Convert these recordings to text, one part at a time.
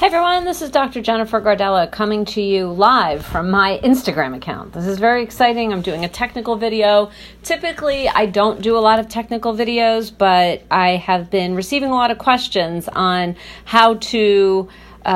Hey everyone, this is Dr. Jennifer Gardella coming to you live from my Instagram account. This is very exciting. I'm doing a technical video. Typically, I don't do a lot of technical videos, but I have been receiving a lot of questions on how to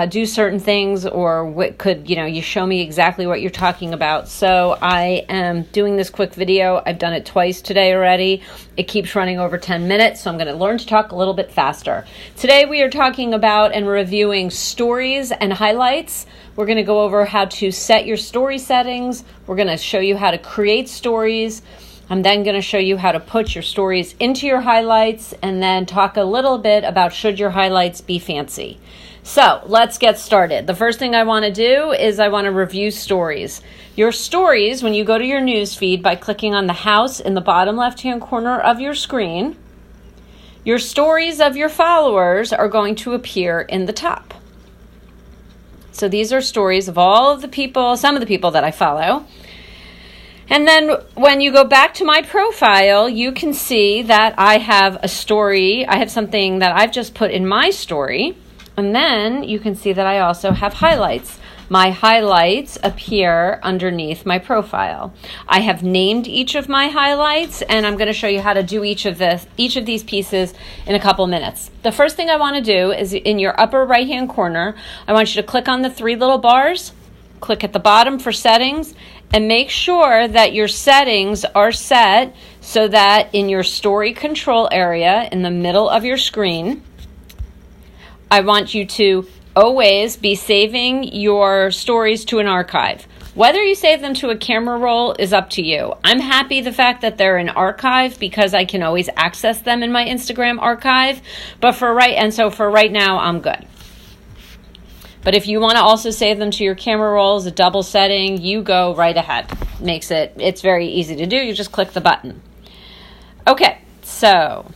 do certain things, or what could, you show me exactly what you're talking about. So I am doing this quick video. I've done it twice today already. It keeps running over 10 minutes, so I'm going to learn to talk a little bit faster. Today we are talking about and reviewing stories and highlights. We're going to go over how to set your story settings. We're going to show you how to create stories. I'm then going to show you how to put your stories into your highlights, and then talk a little bit about should your highlights be fancy. So let's get started. The first thing I want to do is I want to review stories. Your stories, when you go to your news feed by clicking on the house in the bottom left-hand corner of your screen, your stories of your followers are going to appear in the top. So these are stories of all of the people, some of the people that I follow. And then when you go back to my profile, you can see that I have a story. I have something that I've just put in my story. And then you can see that I also have highlights. My highlights appear underneath my profile. I have named each of my highlights, and I'm going to show you how to do each of these pieces in a couple minutes. The first thing I want to do is in your upper right-hand corner, I want you to click on the three little bars, click at the bottom for settings, and make sure that your settings are set so that in your story control area in the middle of your screen, I want you to always be saving your stories to an archive. Whether you save them to a camera roll is up to you. I'm happy the fact that they're an archive because I can always access them in my Instagram archive. But for right now, I'm good. But if you want to also save them to your camera rolls, a double setting, you go right ahead. It's very easy to do. You just click the button. Okay, so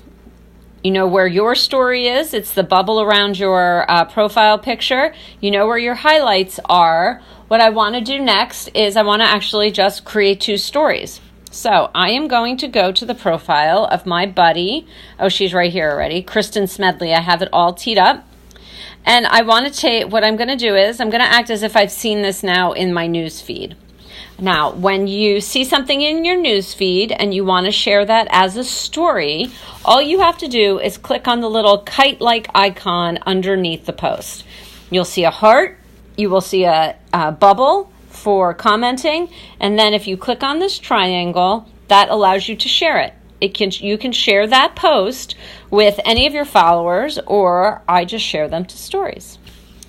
you know where your story is. It's the bubble around your profile picture. You know where your highlights are. What I want to do next is I want to actually just create two stories. So I am going to go to the profile of my buddy. Oh, she's right here already. Kristen Smedley. I have it all teed up. And I want to take, what I'm going to do is I'm going to act as if I've seen this now in my news feed. Now, when you see something in your news feed and you want to share that as a story, all you have to do is click on the little kite-like icon underneath the post. You'll see a heart, you will see a bubble for commenting, and then if you click on this triangle, that allows you to share it. You can share that post with any of your followers, or I just share them to stories.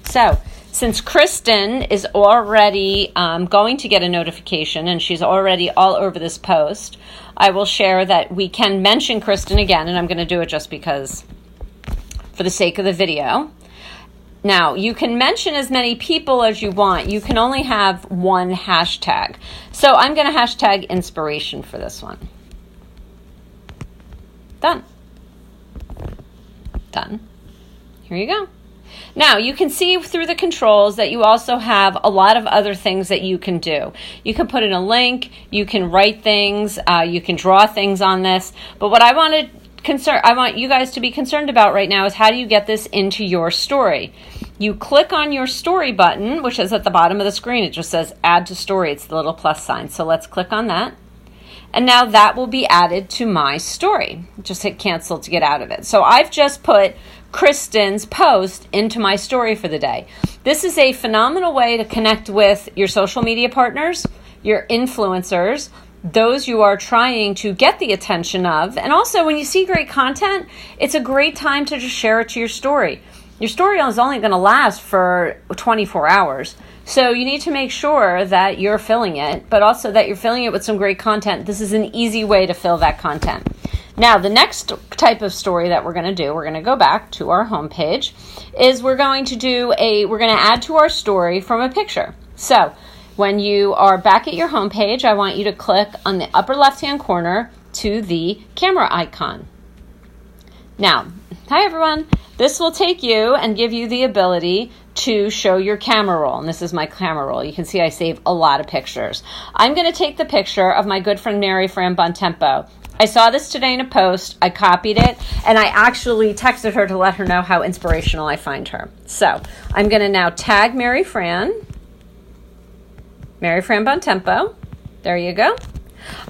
So, since Kristen is already going to get a notification and she's already all over this post, I will share that we can mention Kristen again, and I'm going to do it just because, for the sake of the video. Now, you can mention as many people as you want. You can only have one hashtag. So I'm going to hashtag inspiration for this one. Done. Here you go. Now, you can see through the controls that you also have a lot of other things that you can do. You can put in a link, you can write things, you can draw things on this. But what I want you guys to be concerned about right now is how do you get this into your story? You click on your story button, which is at the bottom of the screen. It just says add to story. It's the little plus sign. So let's click on that. And now that will be added to my story. Just hit cancel to get out of it. So I've just put Kristen's post into my story for the day. This is a phenomenal way to connect with your social media partners, your influencers, those you are trying to get the attention of. And also, when you see great content, it's a great time to just share it to your story. Your story is only going to last for 24 hours. So you need to make sure that you're filling it, but also that you're filling it with some great content. This is an easy way to fill that content. Now, the next type of story that we're going to go back to our homepage, is we're going to add to our story from a picture. So when you are back at your homepage, I want you to click on the upper left-hand corner to the camera icon. Now, Hi everyone. This will take you and give you the ability to show your camera roll. And this is my camera roll. You can see I save a lot of pictures. I'm going to take the picture of my good friend Mary Fran Bontempo. I saw this today in a post, I copied it, and I actually texted her to let her know how inspirational I find her. So I'm going to now tag Mary Fran Bontempo. There you go.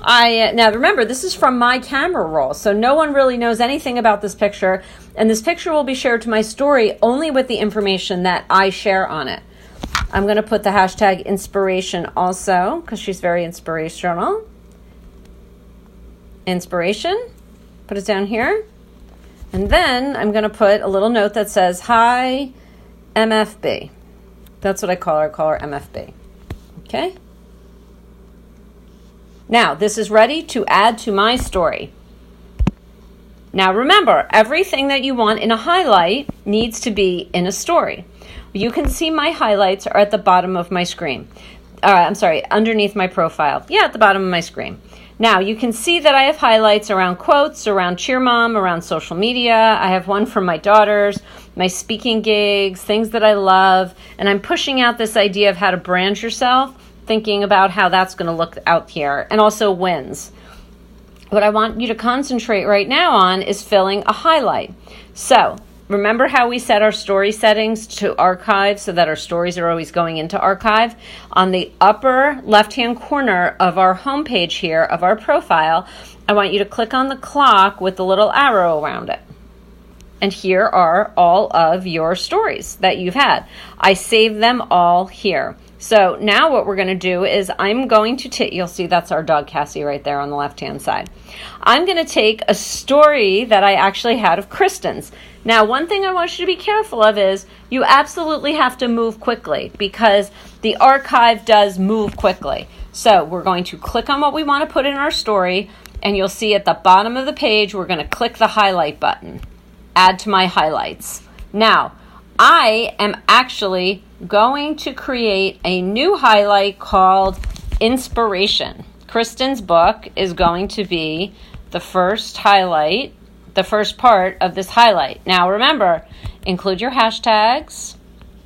Now remember, this is from my camera roll, so no one really knows anything about this picture, and this picture will be shared to my story only with the information that I share on it. I'm going to put the hashtag inspiration also, because she's very inspirational. Inspiration. Put it down here. And then I'm going to put a little note that says, hi, MFB. That's what I call her. I call her MFB. Okay? Now, this is ready to add to my story. Now, remember, everything that you want in a highlight needs to be in a story. You can see my highlights are at the bottom of my screen. Underneath my profile. Yeah, at the bottom of my screen. Now, you can see that I have highlights around quotes, around Cheer Mom, around social media. I have one from my daughters, my speaking gigs, things that I love. And I'm pushing out this idea of how to brand yourself, thinking about how that's going to look out here, and also wins. What I want you to concentrate right now on is filling a highlight. So, remember how we set our story settings to archive so that our stories are always going into archive? On the upper left-hand corner of our homepage here, of our profile, I want you to click on the clock with the little arrow around it. And here are all of your stories that you've had. I saved them all here. So now what we're going to do is I'm going to take, you'll see that's our dog Cassie right there on the left-hand side. I'm going to take a story that I actually had of Kristen's. Now, one thing I want you to be careful of is you absolutely have to move quickly because the archive does move quickly. So we're going to click on what we want to put in our story, and you'll see at the bottom of the page, we're going to click the highlight button. Add to my highlights. Now, I am actually going to create a new highlight called Inspiration. Kristen's book is going to be the first highlight, the first part of this highlight. Now remember, include your hashtags.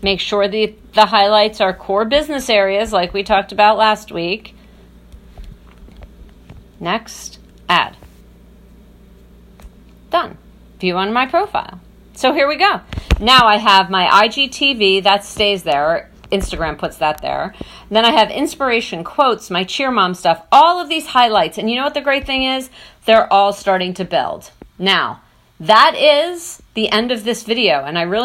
Make sure the highlights are core business areas like we talked about last week. Next, add. Done. View on my profile. So here we go. Now I have my IGTV, that stays there. Instagram puts that there. And then I have inspiration, quotes, my Cheer Mom stuff, all of these highlights. And you know what the great thing is? They're all starting to build. Now, that is the end of this video. And I really